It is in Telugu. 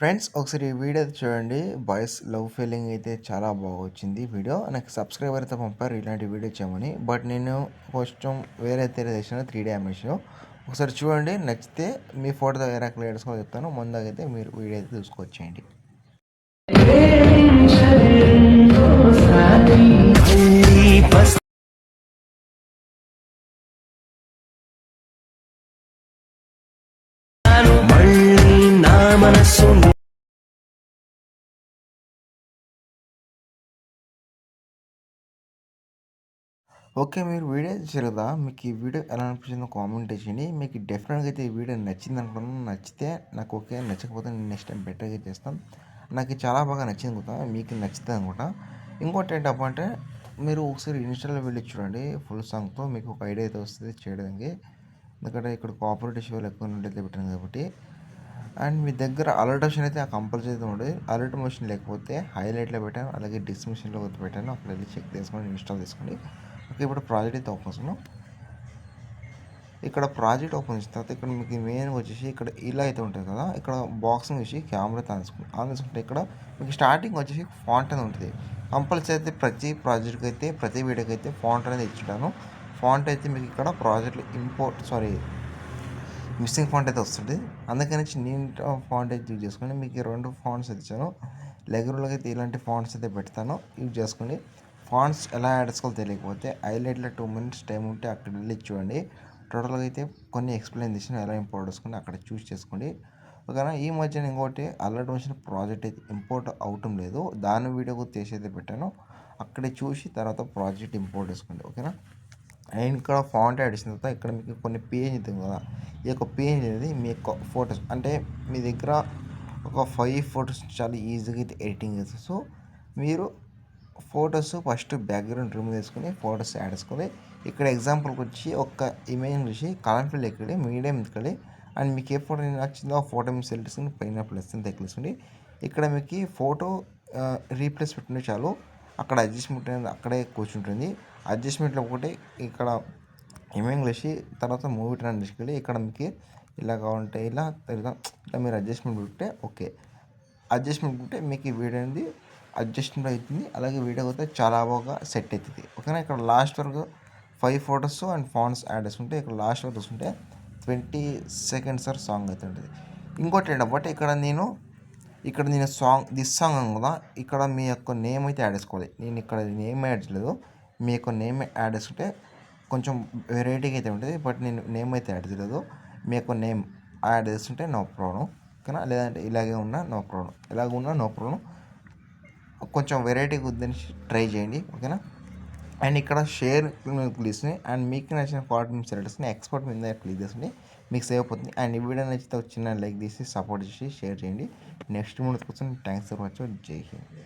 ఫ్రెండ్స్ ఒకసారి ఈ వీడియో అయితే చూడండి. బాయ్స్ లవ్ ఫీలింగ్ అయితే చాలా బాగా వచ్చింది వీడియో. నాకు సబ్స్క్రైబర్ అయితే పంపారు ఇలాంటి వీడియో చేయమని. బట్ నేను కొంచెం వేరే చేసాను 3D యానిమేషన్. ఒకసారి చూడండి, నచ్చితే మీ ఫోటోతో ఏ రకంగా వేసుకోవాలో చెప్తాను. ముందుగైతే మీరు వీడియో అయితే చూసుకొచ్చేయండి. ఓకే, మీరు వీడియో చూసారు కదా. మీకు ఈ వీడియో ఎలా అనిపించిందో కామెంట్ చేయండి. మీకు డెఫినెట్గా అయితే ఈ వీడియో నచ్చింది అనుకుంటున్నాను. నచ్చితే నాకు ఓకే, నచ్చకపోతే నేను నెక్స్ట్ టైం బెటర్గా చేస్తాను. నాకు చాలా బాగా నచ్చింది కూడా, మీకు నచ్చుతుంది అనుకుంటా. ఇంకోటి ఏంటంటే, మీరు ఒకసారి ఇన్స్టాలో వెళ్ళి చూడండి ఫుల్ సాంగ్తో, మీకు ఒక ఐడియా అయితే వస్తుంది చేయడానికి. ఎందుకంటే ఇక్కడ కోఆపరేటివ్ షోలు ఎక్కువ ఉండేది పెట్టాను కాబట్టి. అండ్ మీ దగ్గర అలర్ట్ ఆప్షన్ అయితే కంపల్సరీ అయితే ఉండదు. అలర్ట్ మోషన్ లేకపోతే హైలైట్లో పెట్టాను, అలాగే డిస్క్రిప్షన్లో పెట్టాను. అక్కడ వెళ్ళి చెక్ చేసుకొని ఇన్స్టాల్ చేసుకోండి. ఓకే, ఇప్పుడు ప్రాజెక్ట్ అయితే ఓపెన్ చేస్తున్నాం. ఇక్కడ ప్రాజెక్ట్ ఓపెన్ చేసిన తర్వాత ఇక్కడ మీకు మెయిన్ వచ్చేసి ఇక్కడ ఇలా అయితే ఉంటుంది కదా. ఇక్కడ బాక్స్ వచ్చి కెమెరా ఆన్ చేసుకుంటే ఇక్కడ మీకు స్టార్టింగ్ వచ్చేసి ఫాంట్ అనేది ఉంటుంది. కంపల్సరీ అయితే ప్రతి ప్రాజెక్ట్కి అయితే ప్రతి వీడియోకి అయితే ఫాంట్ అనేది ఇచ్చుంటాను. ఫాంట్ అయితే మీకు ఇక్కడ ప్రాజెక్ట్లో మిస్సింగ్ ఫాంట్ అయితే వస్తుంది. అందుకని నేను ఫాంట్ అయితే యూజ్ చేసుకుని మీకు 2 ఫాంట్స్ ఇచ్చాను. రెగ్యులర్గా అయితే ఇలాంటి ఫాంట్స్ అయితే పెడతాను, యూజ్ చేసుకోండి. ఫాంట్స్ ఎలా యాడ్ చేసుకోవాలో తెలియకపోతే హైలైట్లో 2 minutes టైం ఉంటే అక్కడ వెళ్ళి చూడండి. టోటల్గా అయితే కొన్ని ఎక్స్ప్లెయిన్ చేసిన ఎలా ఇంపోర్ట్ చేసుకుని అక్కడ చూస్ చేసుకోండి. ఓకేనా. ఈ మధ్యన ఇంకోటి అలర్ట్ వచ్చిన ప్రాజెక్ట్ అయితే ఇంపోర్ట్ అవటం లేదు, దాని వీడియో కూడా తీసి అయితే పెట్టాను. అక్కడే చూసి తర్వాత ప్రాజెక్ట్ ఇంపోర్ట్ చేసుకోండి. ఓకేనా. అండ్ ఇక్కడ ఫాంట్ యాడ్ చేసిన తర్వాత ఇక్కడ మీకు కొన్ని పేజ్ ఉంటుంది కదా. ఈ యొక్క పేజ్ అనేది మీ యొక్క ఫొటోస్, అంటే మీ దగ్గర ఒక 5 ఫొటోస్ చాలా ఈజీగా అయితే ఎడిటింగ్ చేస్తారు. సో మీరు ఫొటోస్ ఫస్ట్ బ్యాక్గ్రౌండ్ రిమూవ్ చేసుకుని ఫొటోస్ యాడ్ చేసుకొని ఇక్కడ ఎగ్జాంపుల్కి వచ్చి ఒక ఇమేజ్ చూసి కలర్ ఫిల్ ఎక్కడి మీడియం ఎక్కడి అండ్ మీకు ఏ ఫోటో నచ్చిందో ఆ ఫోటో మీరు సెలెక్ట్ చేసుకుని పైన ప్లస్ అని తగ్గించుకోండి. ఇక్కడ మీకు ఫోటో రీప్లేస్ పెట్టుకుంటే చాలు. అక్కడ అడ్జస్ట్మెంట్ అనేది అక్కడే కూర్చుంటుంది. అడ్జస్ట్మెంట్లో ఒకటి ఇక్కడ ఇమేజ్ వేసి తర్వాత మూవీ ట్రాన్ తీసుకెళ్ళి ఇక్కడ మీకు ఇలా కావాలంటే ఇలా మీరు అడ్జస్ట్మెంట్ ఉంటే ఓకే. అడ్జస్ట్మెంట్ ఉంటే మీకు ఈ వీడియో అనేది అడ్జస్ట్మెంట్ అవుతుంది, అలాగే వీడియో అయితే చాలా బాగా సెట్ అవుతుంది. ఓకేనా. ఇక్కడ లాస్ట్ వరకు 5 ఫొటోస్ అండ్ ఫాంట్స్ యాడ్ చేసుకుంటే ఇక్కడ లాస్ట్ వరకు చూసుకుంటే 20 seconds సాంగ్ అయితే ఉంటుంది. ఇంకోటి ఏంటంటే ఇక్కడ నేను సాంగ్ కదా, ఇక్కడ మీ యొక్క నేమ్ అయితే యాడ్ చేసుకోవాలి. నేను ఇక్కడ నేమ్ యాడ్ చేయలేదు, మీ యొక్క నేమ్ యాడ్ చేసుకుంటే కొంచెం వెరైటీగా అయితే ఉంటుంది. బట్ నేను నేమ్ అయితే యాడ్ చేయలేదు. మీ యొక్క నేమ్ యాడ్ చేస్తుంటే నో ప్రాబ్లం. ఓకేనా. లేదంటే ఇలాగే ఉన్నా నో ప్రాబ్లం, ఇలాగ ఉన్నా నో ప్రాబ్లం. కొంచెం వెరైటీగా ఉందని ట్రై చేయండి. ఓకేనా. అండ్ ఇక్కడ షేర్ క్లిక్ చేసుకుని అండ్ మీకు నచ్చిన ఫార్ట్ మేము సెలెక్ట్ చేసుకుని ఎక్స్పోర్ట్ మీద క్లిక్ చేసుకుని మీకు సేవ్ అయిపోతుంది. అండ్ ఈ వీడియో నచ్చితే వచ్చిన లైక్ తీసి సపోర్ట్ చేసి షేర్ చేయండి. నెక్స్ట్ ముందు కూర్చొని థ్యాంక్స్ ఫర్ వాచింగ్. జై హింద్.